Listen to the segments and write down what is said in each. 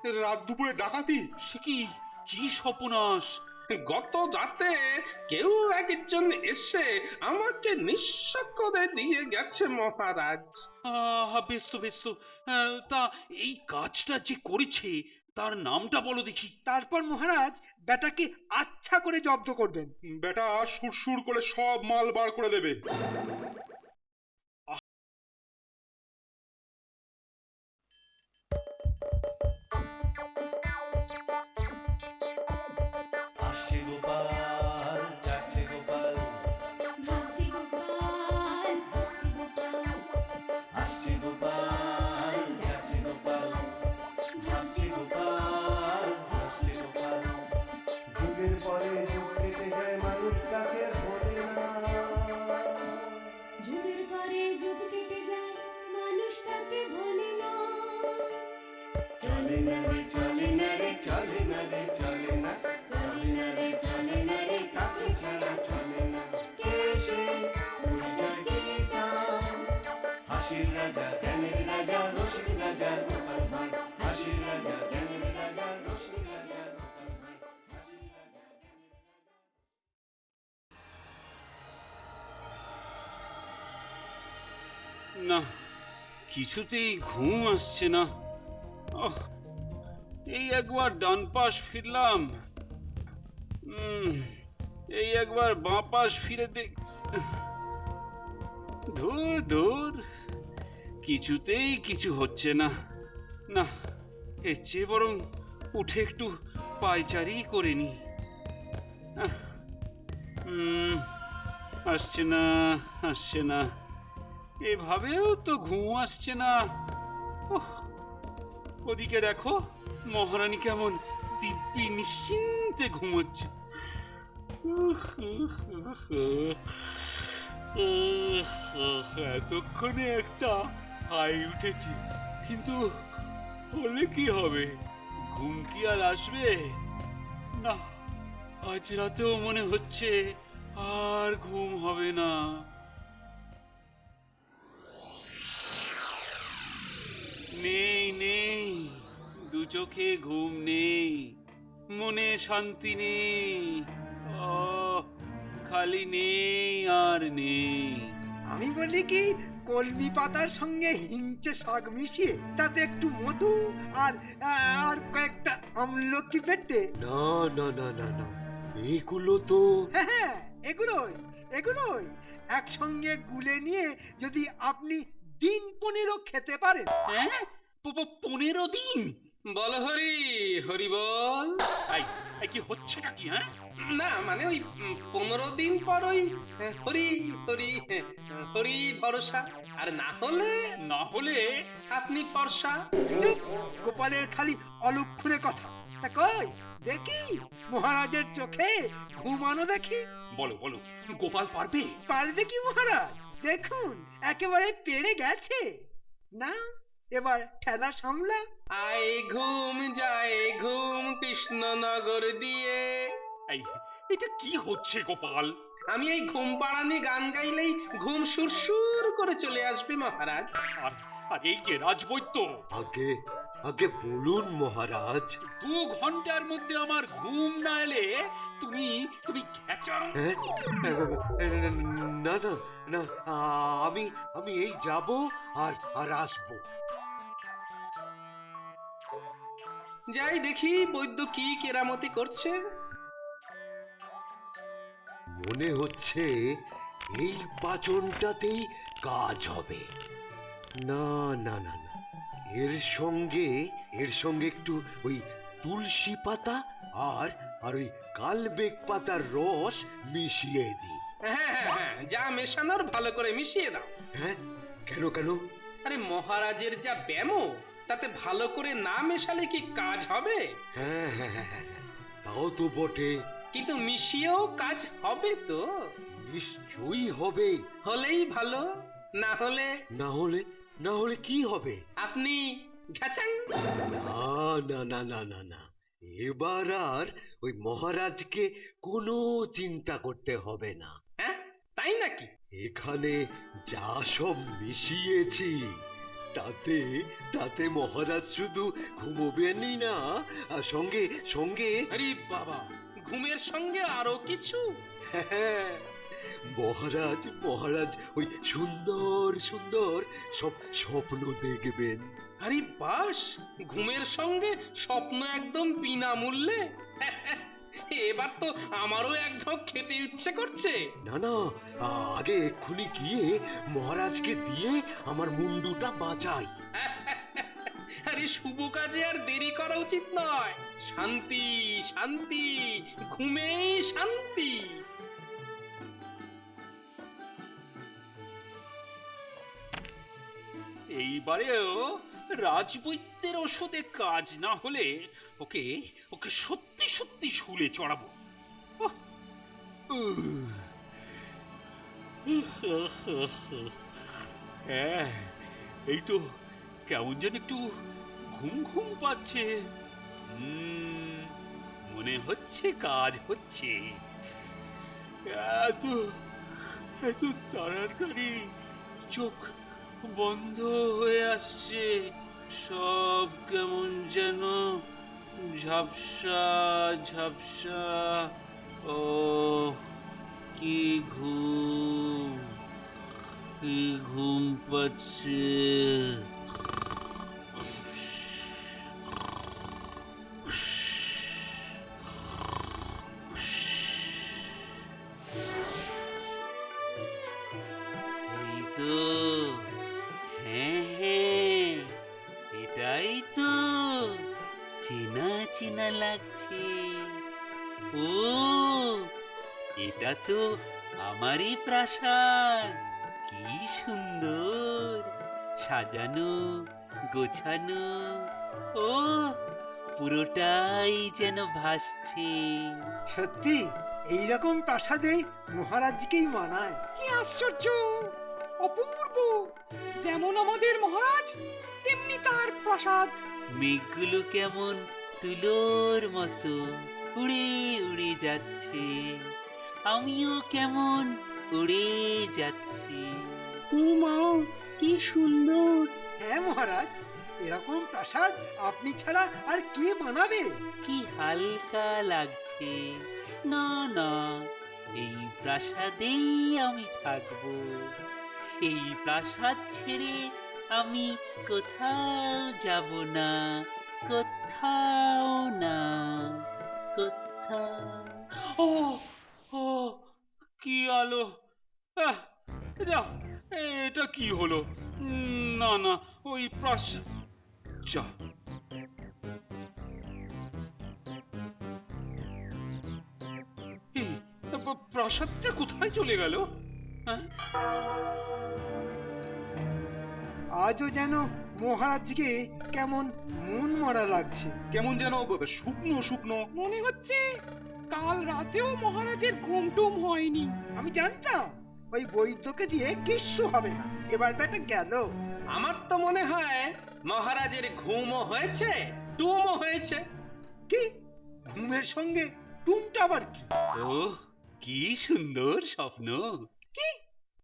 রাত দুপুরে ডাকাতি? সে কি, কি সর্বনাশ! গত রাতে কেউ একজন এসে আমাকে নিঃস্ব করে দিয়ে গেছে মহারাজ। বেশ তো বেশ তো। তা এই কাজটা যে করেছে তার নামটা বলো দেখি। তারপর মহারাজ বেটাকে আচ্ছা করে জব্দ করবেন। বেটা সুরসুর করে সব মাল বার করে দেবে। আসছে গোপাল, যাচ্ছে গোপাল, ভাবছি গোপাল, হাসছি গোপাল, আসছে গোপাল, যাচ্ছে গোপাল, ভাবছে গোপাল, হাসছে গোপাল। যুগের পরে যুগ কেটে যায়, মানুষ তাকে ভোলে না। যুগের পরে যুগ কেটে যায়, মানুষ তাকে ভোলে না। চলে না রে, চলে না রে, চলে না রে, চলে না, চলে না রে, চলে না রে, কাকে ছাড়া চলে না। কে সে? পরিচয় কে তার? হাসির রাজা, জ্ঞানের রাজা, রসিক রাজা গোপাল ভাঁড়। হাসির রাজা, জ্ঞানের রাজা, রসিক রাজা গোপাল ভাঁড়। হাসির রাজা, না, কিছুতেই ঘুম আসছে না। ওহ, এই একবার ডান পাশ ফিরলাম, এই একবার বাঁ পাশ ফিরে দেখ। ধুর ধুর, কিছুতেই কিছু হচ্ছে না। না, এর চেয়ে বরং উঠে একটু পায়চারি করে নি। আহ, উম, আসছে না, আসছে না, এভাবেও তো ঘুম আসছে না। ওহ, ওদিকে দেখো, মহারানী কেমন দিব্যি নিশ্চিন্তে ঘুমোচ্ছে। এতক্ষণে একটা হাই উঠেছে, কিন্তু হলে কি হবে? ঘুম কি আর আসবে? না, আজ রাতেও মনে হচ্ছে আর ঘুম হবে না। নেই নেই, দু চোখে ঘুম নেই, মনে শান্তি নেই। ও, খালি নেই আর নেই। আমি বলি কি, কলমি পাতার সঙ্গে হিংচে শাক মিশিয়ে তাতে একটু মধু আর আর কয়েকটা আমলকি বেটে। না না না না না, এগুলো তো হ্যাঁ হ্যাঁ, এগুলোই এগুলোই একসঙ্গে গুলে নিয়ে যদি আপনি দিন 15 খেতে পারেন। হ্যাঁ, 15 দিন? বল হরি, হরি বল। এই, এই কি হচ্ছেটা কি? হ্যাঁ, না মানে ওই 15 দিন পর ওই হরি হরি, হরি ভরসা। আর না হলে না হলে আপনি পরশা। চুপ, গোপালের খালি অলক্ষণে কথা। তা কই দেখি মহারাজের চোখে ঘুমানো দেখি। বলো বলো, গোপাল পারবে? পারবে কি মহারাজ? দেখুন একেবারে পেরে গেছে। না, এবার ঠেলা সামলা। আয় ঘুম যায় ঘুম কৃষ্ণনগর দিয়ে। এই, এটা কি হচ্ছে গোপাল? আমি এই ঘুম পাড়ানি গান গাইলেই ঘুম সুরসুর করে চলে আসবে মহারাজ। আর আর এই যে রাজবৈদ্য, আগে আগে বলুন মহারাজ। 2 ঘন্টার মধ্যে আমার ঘুম না এলে তুমি তুমি খেচা। হ্যাঁ, না না না, আমি আমি এই যাব আর আর আসবো। যাই দেখি বৈদ্য কি কেরামতি করছে। মনে হচ্ছে এই পাচনটাতেই কাজ হবে। না না না না, এর সঙ্গে একটু ওই তুলসী পাতা আর আর ওই কালবেগ পাতার রস মিশিয়ে দিই। হ্যাঁ হ্যাঁ হ্যাঁ, যা মেশানোর ভালো করে মিশিয়ে দাও। হ্যাঁ, কেন কেন? আরে মহারাজের যা ব্যামো, তাতে ভালো করে না মেশালে কি কাজ হবে? হ্যাঁ হ্যাঁ হ্যাঁ হ্যাঁ হ্যাঁ, তাও তো বটে। কিন্তু মিশিয়েও কাজ হবে তো? নিশ্চয়ই হবে। হলেই ভালো, না হলে না হলে, না হলে কি হবে? আপনি ঘ্যাচাং। না না না না না না, এবার আর ওই মহারাজকে কোনো চিন্তা করতে হবে না। হ্যাঁ, তাই নাকি? এখানে যা সব মিশিয়েছি তাতে তাতে মহারাজ শুধু ঘুমোবেনই না, আর সঙ্গে সঙ্গে আরে বাবা, ঘুমের সঙ্গে আরো কিছু? হ্যাঁ, মহারাজ মহারাজ ওই সুন্দর সুন্দর সব স্বপ্ন দেখবেন। আরে বাস, ঘুমের সঙ্গে স্বপ্ন একদম বিনামূল্যে। এবার তো আমারও এক ঢোক খেতে ইচ্ছে করছে। না না, আগে এক্ষুনি গিয়ে মহারাজকে দিয়ে আমার মুন্ডুটা বাঁচাই। আরে শুভ কাজে আর দেরি করা উচিত নয়। শান্তি শান্তি, ঘুমেই শান্তি। এইবারেও রাজবৈদ্যের ওষুধে কাজ না হলে ওকে ওকে সত্যি সত্যি শুলে চড়াবো। হ্যাঁ, এই তো কেমন যেন একটু ঘুম ঘুম পাচ্ছে। মনে হচ্ছে কাজ হচ্ছে। এত এত তাড়াতাড়ি চোখ বন্ধ হয়ে আসছে, সব কেমন যেন ঝাপসা ঝাপসা। ও কি ঘুম, কি ঘুম পাচ্ছে। এই তো, হ্যাঁ হ্যাঁ, এটাই তো, চেনা চেনা লাগছে। ও, এটা তো আমারই প্রাসাদ। কি সুন্দর সাজানো গোছানো। ও, পুরোটাই যেন ভাসছে। সত্যি এইরকম প্রাসাদে মহারাজকেই মানায়। কি আশ্চর্য, অপূর্ব! যেমন আমাদের মহারাজ তেমনি তার প্রাসাদ। মেঘগুলো কেমন তুলোর মতো উড়ে উড়ে যাচ্ছে, আমিও কেমন উড়ে যাচ্ছি। মা, কি সুন্দর! হ্যাঁ মহারাজ, এরকম প্রাসাদ আপনি ছাড়া আর কে বানাবে? কি হালকা লাগছে। না না, এই প্রাসাদেই আমি থাকবো। এই প্রাসাদ ছেড়ে আমি কোথাও যাব না, কোথাও না, কোথাও। ও ও, কি আলো! আহ, যা, এটা কি হলো? না না, ওই প্রাসাদ, যা, এই, প্রাসাদটা কোথায় চলে গেল? হ্যাঁ? আজও যেন মহারাজকে কেমন মন মরা লাগছে। কেমন যেন শুকনো শুকনো। মনে হচ্ছে কাল রাতেও মহারাজের ঘুম টুম হয়নি। আমি জানতাম ওই বৈদ্যকে দিয়ে কিচ্ছু হবে না। এবার বেটা গেল। আমার তো মনে হয় মহারাজের ঘুমও হয়েছে, টুমও হয়েছে। কি ঘুমের সঙ্গে টুমটা আবার কি? ও, কি সুন্দর স্বপ্ন। কি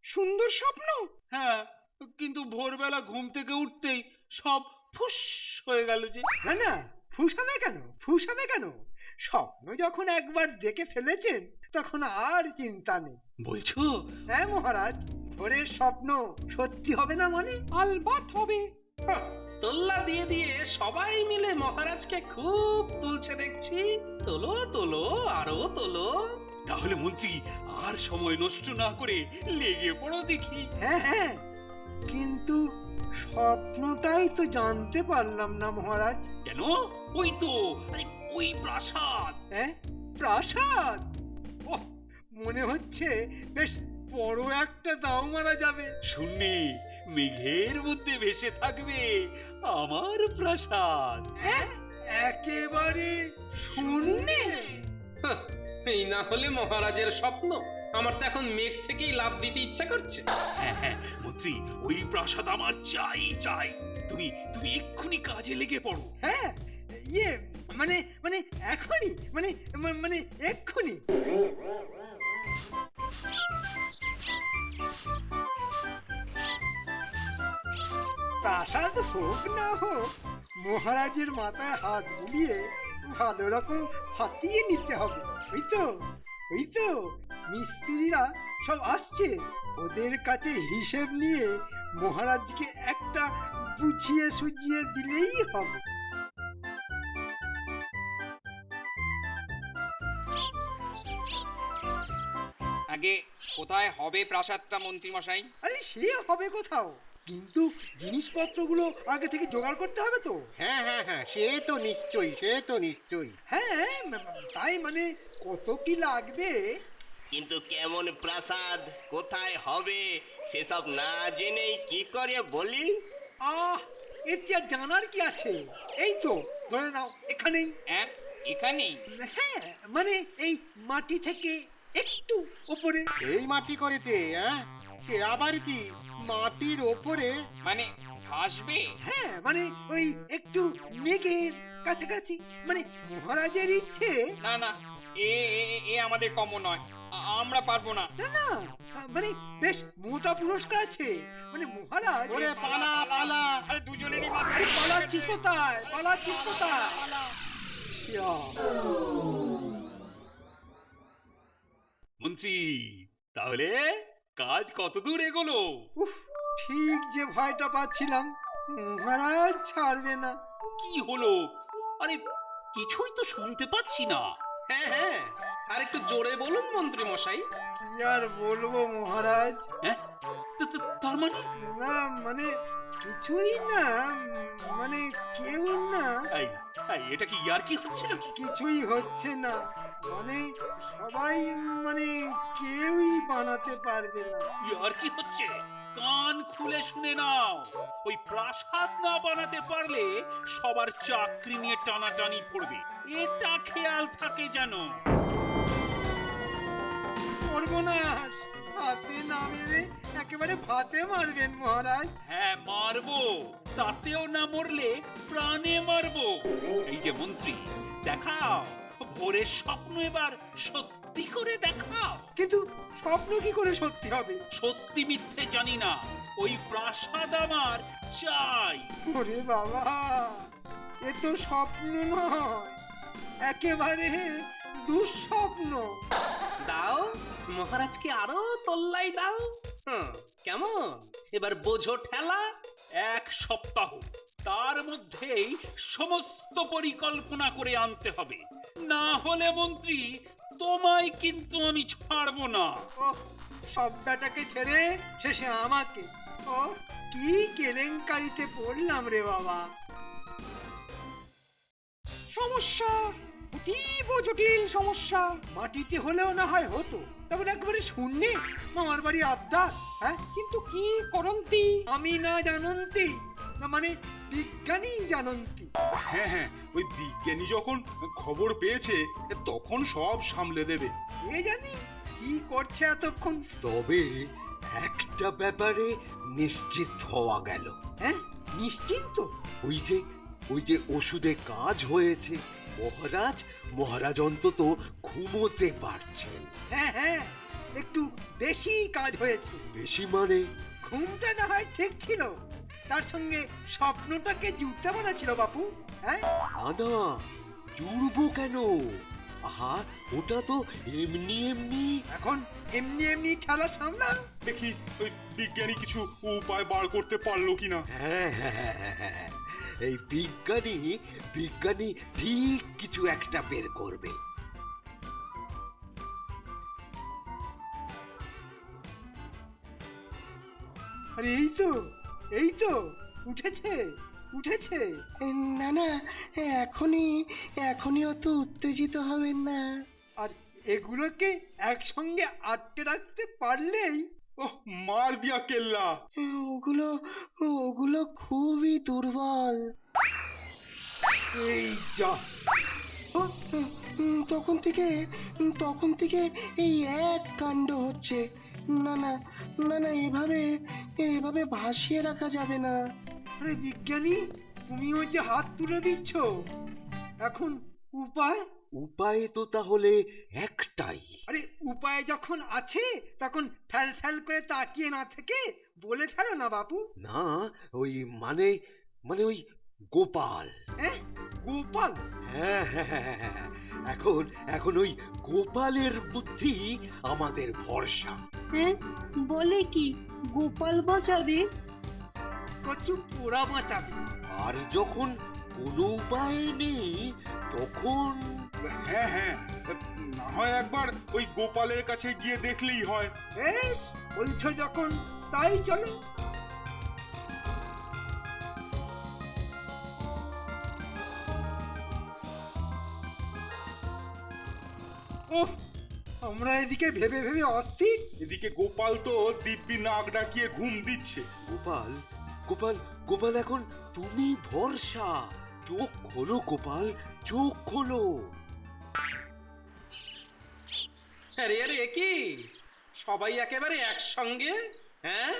সুন্দর স্বপ্ন! হ্যাঁ, কিন্তু ভোরবেলা ঘুম থেকে উঠতেই সব ফুস হয়ে গেল যে। না না, ফুসাবে কেন, ফুসাবে কেন? স্বপ্ন যখন একবার দেখে ফেলেছেন তখন আর চিন্তা নেই। বলছো? হ্যাঁ মহারাজ, ভোরের স্বপ্ন সত্যি হবে না মানে? আলবাত হবে। হাহ, তোল্লা দিয়ে দিয়ে সবাই মিলে মহারাজকে খুব তুলছে দেখছি। তোলো তোলো, আরো তোলো। তাহলে মন্ত্রী আর সময় নষ্ট না করে লেগে পড়ো দেখি। হ্যাঁ হ্যাঁ, কিন্তু স্বপ্নটাই তো জানতে পারলাম না মহারাজ। কেন? ওই তো, আরে ওই প্রাসাদ। হ্যাঁ, প্রাসাদ! ওহ, মনে হচ্ছে বেশ বড় একটা দাও মারা যাবে। শূন্যে মেঘের মধ্যে ভেসে থাকবে আমার প্রাসাদ। হ্যাঁ, একেবারে শূন্যে। হাহ, এই না হলে মহারাজের স্বপ্ন। আমার তো এখন মেঘ থেকেই লাভ দিতে ইচ্ছা করছে। হ্যাঁ হ্যাঁ, মন্ত্রী, ওই প্রাসাদ আমার চাই চাই। তুমি তুমি এক্ষুনি কাজে লেগে পড়ো। হ্যাঁ, ইয়ে মানে মানে এখনই, মানে মানে এক্ষুনি। প্রাসাদ হোক না হোক মহারাজের মাথায় হাত বুলিয়ে ভালো রকম হাতিয়ে নিতে হবে। ওই তো মিস্ত্রিরা সব আসছে, ওদের কাছে হিসেব নিয়ে মহারাজকে একটা বুঝিয়ে সুঝিয়ে দিলেই হবে। আগে কোথায় হবে প্রাসাদটা মন্ত্রী মশাই? আরে সে হবে কোথাও, কিন্তু জিনিসপত্রগুলো আগে থেকে জোগাড় করতে হবে তো। হ্যাঁ হ্যাঁ হ্যাঁ, সে তো নিশ্চয়ই। হ্যাঁ, তাই মানে কত কি লাগবে। কিন্তু কেমন প্রাসাদ, কোথায় হবে, সেসব না জেনেই কি করে বলি? আহ, এতে আর জানার কি আছে, এই তো ধরে নাও এখানেই। হ্যাঁ, এখানেই? হ্যাঁ, মানে এই মাটি থেকে একটু উপরে। এই মাটি করেতে, হ্যাঁ? সে আবার কি মাটির ওপরে? মানে ভাসবে? হ্যাঁ, মানে ওই একটু মেঘের কাছাকাছি, মানে মহারাজের ইচ্ছে। না না, এ এ এ আমাদের কম নয়, আমরা পারবো না। না না, মানে বেশ মোটা পুরস্কার আছে, মানে মহারাজ। ওরে পালা পালা! আরে দুজনেরই আরে পালাচ্ছিস কোথায়? ইয়া, মন্ত্রী, তাহলে কাজ কত দূর এগোলো? উফ, ঠিক যে ভয়টা পাচ্ছিলাম, মহারাজ ছাড়বে না। কি হলো? আরে কিছুই তো শুনতে পাচ্ছি না। হ্যাঁ হ্যাঁ, আর একটু জোরে বলুন মন্ত্রী মশাই। কি আর বলবো মহারাজ, হ্যাঁ, তার মানে? না মানে কিছুই না, মানে কেউ না, এই, এটা কি ইয়ার কি হচ্ছে নাকি? কিছুই হচ্ছে না, মানে সবাই, মানে কেউই বানাতে পারবে না। ইয়ার কি হচ্ছে? কান খুলে শুনে নাও, ওই প্রাসাদ না বানাতে পারলে সবার চাকরি নিয়ে টানাটানি পড়বে, এটা খেয়াল থাকে যেন। সর্বনাশ, হাতে না মেরে একেবারে ভাতে মারবেন মহারাজ। হ্যাঁ, মারবো, তাতেও না মরলে প্রাণে মারবো। এই যে মন্ত্রী, দেখাও ভোরের স্বপ্ন এবার সত্যি করে দেখাও। কিন্তু স্বপ্ন কি করে সত্যি হবে? সত্যি মিথ্যে জানি না, ওই প্রাসাদ আমার চাই। ওরে বাবা, এ তো স্বপ্ন নয়, একেবারে দুঃস্বপ্ন। দাও মহারাজকে আরো তোল্লাই দাও। কেমন এবার বোঝো ঠেলা? এক সপ্তাহ, তার মধ্যেই সমস্ত পরিকল্পনা করে আনতে হবে, না হলে মন্ত্রী তোমায় কিন্তু আমি ছাড়বো না। ওহ, সব বেটাকে ছেড়ে শেষে আমাকে। ও কি কেলেঙ্কারিতে পড়লাম রে বাবা। সমস্যা, অতীব জটিল সমস্যা। মাটিতে হলেও না হয় হতো, তারপর একেবারে শূন্যে মামার বাড়ি আবদার। হ্যাঁ, কিন্তু কি করন্তি? আমি না জানন্তি, না মানে বিজ্ঞানী জানন্তি। হ্যাঁ হ্যাঁ, ওই বিজ্ঞানী যখন খবর পেয়েছে তখন সব সামলে দেবে। কে জানি কি করছে এতক্ষণ। তবে একটা ব্যাপারে নিশ্চিত হওয়া গেল। হ্যাঁ, নিশ্চিন্ত। ওই যে ওষুধে কাজ হয়েছে, মহারাজ অন্তত ঘুমোতে পারছেন। হ্যাঁ হ্যাঁ, একটু বেশি কাজ হয়েছে। বেশি মানে? ঘুমটা না হয় ঠিক ছিল, তার সঙ্গে স্বপ্নটাকে জুড়তে বলা ছিল বাপু। হ্যাঁ, না, জুড়বো কেন? আহা, ওটা তো এমনি। এখন এমনি ঠেলা সামলা। দেখি ওই বিজ্ঞানী কিছু উপায় বার করতে পারলো কিনা। হ্যাঁ, এই বিজ্ঞানী ঠিক কিছু একটা বের করবে। আরে এই তো উঠেছে। না না, এখনই অত উত্তেজিত হবেন না। আর এগুলোকে একসঙ্গে আটকে রাখতে পারলেই। ওহ, মার দিয়া কেল্লা। ওগুলো খুবই দুর্বল। এই যা, তখন থেকে এই এক কাণ্ড হচ্ছে। না না না না, এভাবে ভাসিয়ে রাখা যাবে না। আরে বিজ্ঞানী, তুমিও যে হাত তুলে দিচ্ছ, এখন উপায়? উপায় তো তাহলে একটাই। আরে উপায় যখন আছে তখন ফ্যাল করে তাকিয়ে না থেকে বলে ফেলো না বাপু। না, ওই মানে মানে ওই গোপাল। হ্যাঁ, গোপাল? হ্যাঁ হ্যাঁ হ্যাঁ হ্যাঁ, হ্যাঁ। এখন এখন ওই গোপালের বুদ্ধি আমাদের ভরসা। হ্যাঁ, বলে কি গোপাল বাঁচাবে? কচু পোড়া বাঁচাবে। আর যখন কোনো উপায় নেই তখন হ্যাঁ হ্যাঁ, না হয় একবার ওই গোপালের কাছে গিয়ে দেখলেই হয়। বেশ, বলছো যখন তাই চলো। ওহ, আমরা এদিকে ভেবে ভেবে অস্থির। এদিকে গোপাল তো দিব্যি নাক ডাকিয়ে ঘুম দিচ্ছে। গোপাল গোপাল গোপাল এখন তুমি ভরসা। চোখ খোলো গোপাল, চোখ খোলো। আরে আরে কি সবাই একেবারে একসঙ্গে? হ্যাঁ,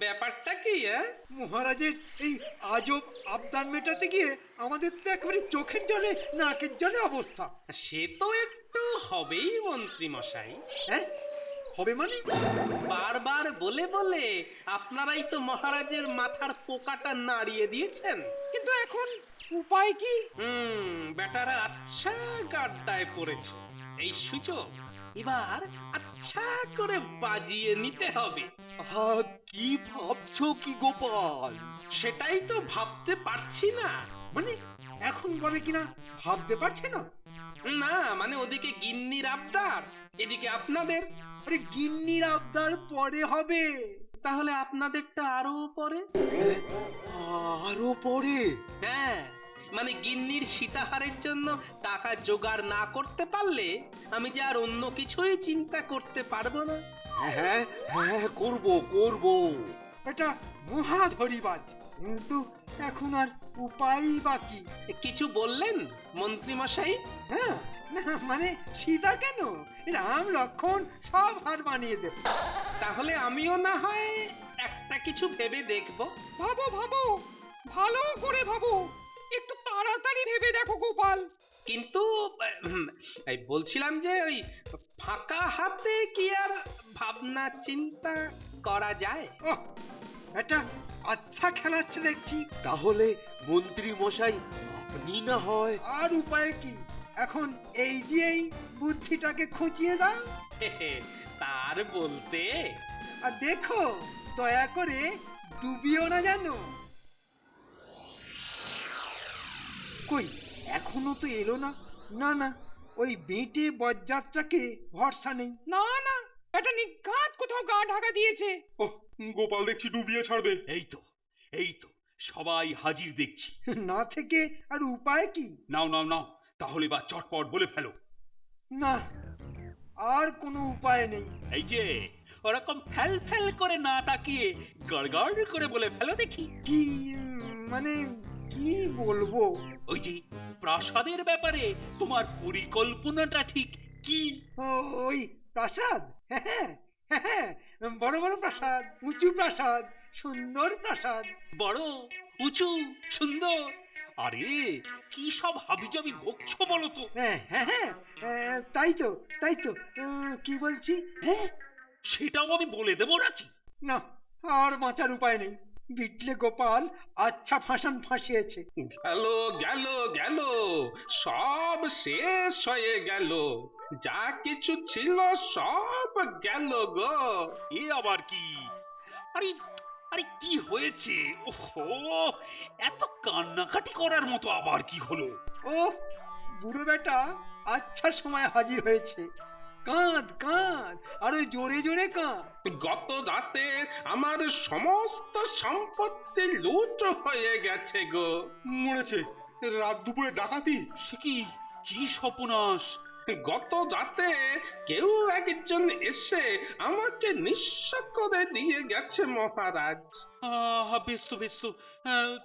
ব্যাপারটা কি? হ্যাঁ, মহারাজের এই আজব আবদার মেটাতে গিয়ে আমাদের তো একেবারে চোখের জলে নাকের জলে অবস্থা। সে তো একটু হবেই মন্ত্রী মশাই। হ্যাঁ, হবে মানে? বারবার বলে বলে আপনারাই তো মহারাজের মাথার পোকাটা নাড়িয়ে দিয়েছেন। কিন্তু এখন উপায় কি? বেটারা আচ্ছা গাড্ডায় পড়েছে। এই সুযোগ এবার আচ্ছা করে বাজিয়ে নিতে হবে। কি ভাবছো কি গোপাল? সেটাই তো ভাবতে পারছি না। মানে এখন বলে কিনা ভাবতে পারছে না? না মানে ওদিকে গিন্নির আবদার, এদিকে আপনাদের। আরে গিন্নির আবদার পরে হবে। তাহলে আপনাদেরটা আরো পরে। আরো পরে? হ্যাঁ, মানে গিন্নির সীতাহারের জন্য টাকা জোগাড় না করতে পারলে আমি যে আর অন্য কিছুই চিন্তা করতে পারবো না। হ্যাঁ হ্যাঁ, করবো করবো। এটা মহাধরিবাজ, কিন্তু এখন আর উপায়ই বাকি। কিছু বললেন মন্ত্রী মশাই? হ্যাঁ, না মানে সীতা কেন, রাম লক্ষণ সব হার বানিয়ে দেবে। তাহলে আমিও না হয় একটা কিছু ভেবে দেখব। ভাবো ভাবো, ভালো করে ভাবো, একটু তাড়াতাড়ি ভেবে দেখো গোপাল। কিন্তু এই বলছিলাম যে ওই ফাঁকা হাতে কি আর ভাবনা চিন্তা করা যায়? ওহ, এটা আচ্ছা খেলাচ্ছে দেখছি। তাহলে মন্ত্রী মশাই আপনি না হয়। আর উপায় কি, এখন এই দিয়েই বুদ্ধিটাকে খুঁচিয়ে দাও। তার বলতে আর দেখো দয়া করে ডুবিও না জানো। কই এখনো তো এলো না। না না, ওই বেঁটে বজ্জাতটাকে ভরসা নেই। না না, এটা নিঘাত কোথাও গা ঢাকা দিয়েছে। ওহ, গোপাল দেখছি ডুবিয়ে ছাড়বে। এই তো, এই তো, সবাই হাজির দেখছি। না থেকে আর উপায় কি? নাও নাও নাও, তাহলে বা চটপট বলে ফেলো। না, আর কোনো উপায় নেই। এই যে ওরকম ফেল ফেল করে না তাকিয়ে গড়গড় করে বলে ফেলো দেখি। কি মানে কি বলবো? ওই যে প্রাসাদের ব্যাপারে তোমার পরিকল্পনাটা ঠিক কি? ওই প্রাসাদ, হ্যাঁ হ্যাঁ হ্যাঁ, বড় বড় প্রাসাদ, উঁচু প্রাসাদ, সুন্দর প্রাসাদ। বড়, উঁচু, সুন্দর। আরে কি সব হাবিজাবি বকছো বলো তো? হ্যাঁ হ্যাঁ হ্যাঁ, তাই তো তাই তো। কি বলছি? হ্যাঁ, সেটাও আমি বলে দেবো নাকি? না, আর বাঁচার উপায় নেই। বিটলে গোপাল আচ্ছা ফাঁসান ফাঁসিয়েছে। গেল গেল গেল, সব শেষ হয়ে গেল। যা কিছু ছিল সব গেল গো। এ আবার কি? আরে আরে কি হয়েছে? ওহো, এত কান্নাকাটি করার মতো আবার কি হলো? ও বুড়ো বেটা আচ্ছা সময় হাজির হয়েছে। কাঁদ কাঁদ, আরো জোরে জোরে কাঁদ। গত রাতে আমার সমস্ত সম্পত্তি লুট হয়ে গেছে গো। মরেছে? রাত দুপুরে ডাকাতি? সে কি, কি সর্বনাশ! গত রাতে কেউ একজন এসে আমাকে নিঃস্ব করে দিয়ে গেছে মহারাজ। বেশ তো বেশ তো।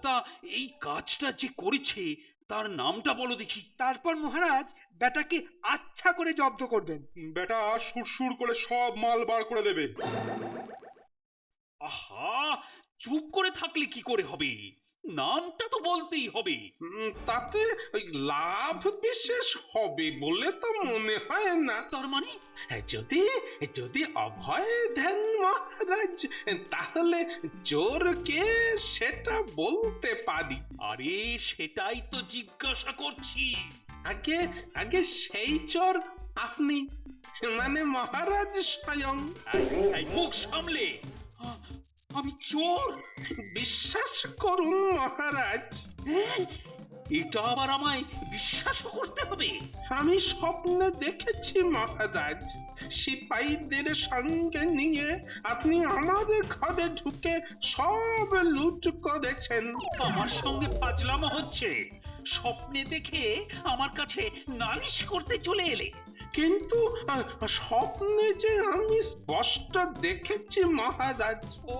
তা এই কাজটা যে করেছে তার নামটা বলো দেখি। তারপর মহারাজ বেটাকে আচ্ছা করে জব্দ করবেন। বেটা সুরসুর করে সব মাল বার করে দেবে। আহা, চুপ করে থাকলে কি করে হবে? নামটা তো বলতেই হবে। তাতে ওই লাভ বিশেষ হবে বলে তো মনে হয় না। তার মানে যদি যদি অভয় দেন মহারাজ, তাহলে চোর কে সেটা বলতে পারি। আরে সেটাই তো জিজ্ঞাসা করছি। আগে আগে সেই চোর আপনি, মানে মহারাজ স্বয়ং। এই মুখ সামলে। আমি চোর? বিশ্বাস করুন মহারাজ, হ্যাঁ? এটা আবার আমায় বিশ্বাস করতে হবে? আমি স্বপ্নে দেখেছি মহারাজ, সিপাহীদের সঙ্গে নিয়ে আপনি আমাদের ঘরে ঢুকে সব লুট করেছেন। আমার সঙ্গে ফাজলামো হচ্ছে? স্বপ্নে দেখে আমার কাছে নালিশ করতে চলে এলে? কিন্তু স্বপ্নে যে আমি স্পষ্ট দেখেছি মহারাজ। ও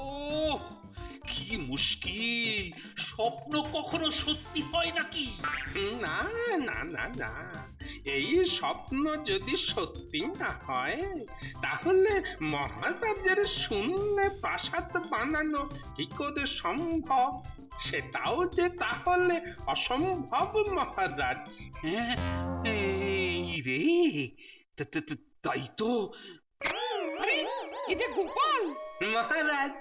কি মুশকিল! স্বপ্ন কখনো সত্যি হয় নাকি? না না না না, এই স্বপ্ন যদি সত্যি না হয় তাহলে মহারাজের শূন্য প্রাসাদ বানানো কি করে সম্ভব? সেটাও যে তাহলে অসম্ভব মহারাজ। হ্যাঁ, এই রে, তাই তো। আরে এই যে গোপাল, মহারাজ,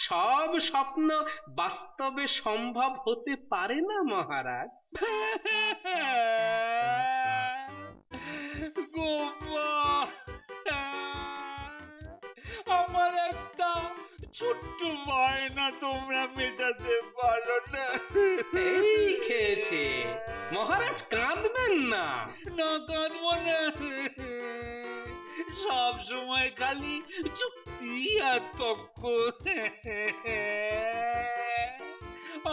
সব স্বপ্ন বাস্তবে সম্ভব হতে পারে না মহারাজ। গোপাল, আমার একটা ছোট্ট বায়না তোমরা মেটাতে পারো না? এই খেয়েছে মহারাজ, কাঁদবেন না। না কাঁদবো না। সব সময় খালি চুক্তি আর তক্ক।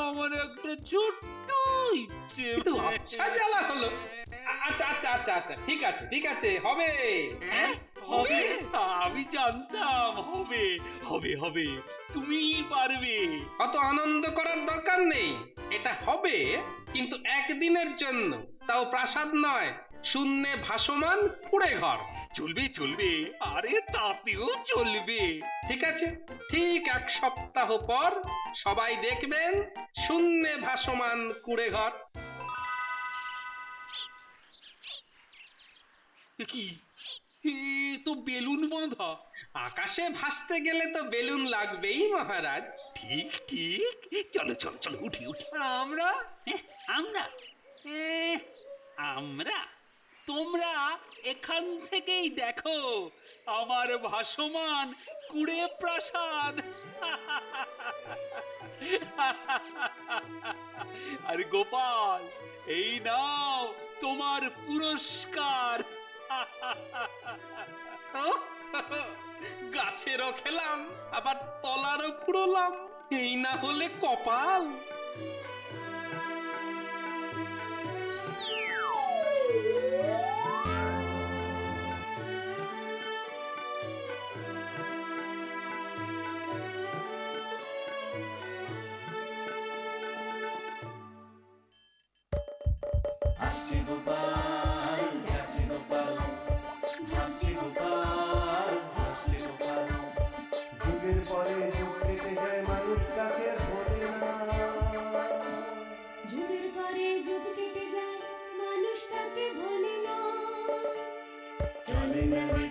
আমার একটা ছোট্ট ইচ্ছে। কিন্তু আচ্ছা জ্বালা হলো। আচ্ছা আচ্ছা আচ্ছা আচ্ছা, ঠিক আছে ঠিক আছে, হবে। হবে? আমি জানতাম হবে হবে হবে। তুমি পারবে। অত আনন্দ করার দরকার নেই, এটা হবে, কিন্তু একদিনের জন্য, তাও প্রাসাদ নয়, শূন্যে ভাসমান কুড়ে ঘর। চলবে চলবে, আরে তাতেও চলবে। ঠিক আছে, ঠিক 1 সপ্তাহ পর সবাই দেখবেন শূন্যে ভাসমান কুড়ে ঘর। কি এ তো বেলুন বাঁধা। আকাশে ভাসতে গেলে তো বেলুন লাগবেই মহারাজ। ঠিক ঠিক, চলো চলো চলো, উঠি উঠি। আমরা আমরা আমরা তোমরা এখান থেকেই দেখো আমার ভাসমান কুড়ে প্রাসাদ। আর গোপাল, এই নাও তোমার পুরস্কার। গাছেরও খেলাম, আবার তলারও ফুরলাম, এই না হলে কপাল। হাসছে গোপাল যাচ্ছে গোপাল ভাবছে গোপাল হাসছে গোপাল যুগের পরে যুগ কেটে যায় মানুষ তাকে ভোলে না যুগের পরে যুগ কেটে যায় মানুষ তাকে ভোলে না চলে না রে